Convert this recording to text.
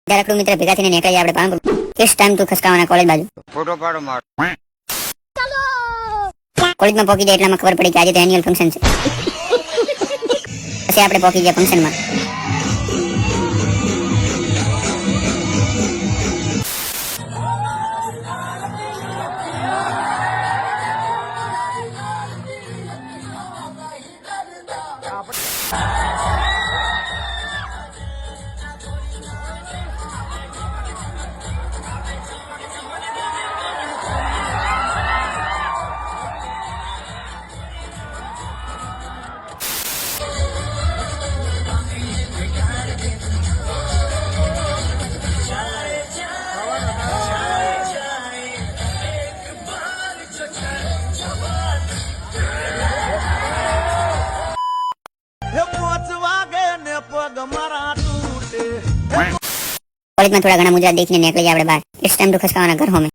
રખડું મિત્ર ભેગા થઈને નીકળી આપણે પાલનપુર. કેસ ટાઈમ તું ખસકાવાના કોલેજ બાજુ. ફોટો પાડો મારો. કોલેજમાં પહોંચી જાય એટલામાં ખબર પડી કે આજે તો એન્યુઅલ ફંક્શન છે. પછી આપણે પહોંચી ગયા ફંક્શનમાં. કોલેજમાં થોડા ઘણા મુજરા દેખીને નીકળી આપણે બહાર. ઇટ્સ ટાઈમ ટુ ખસકાવાના ઘર હોમે.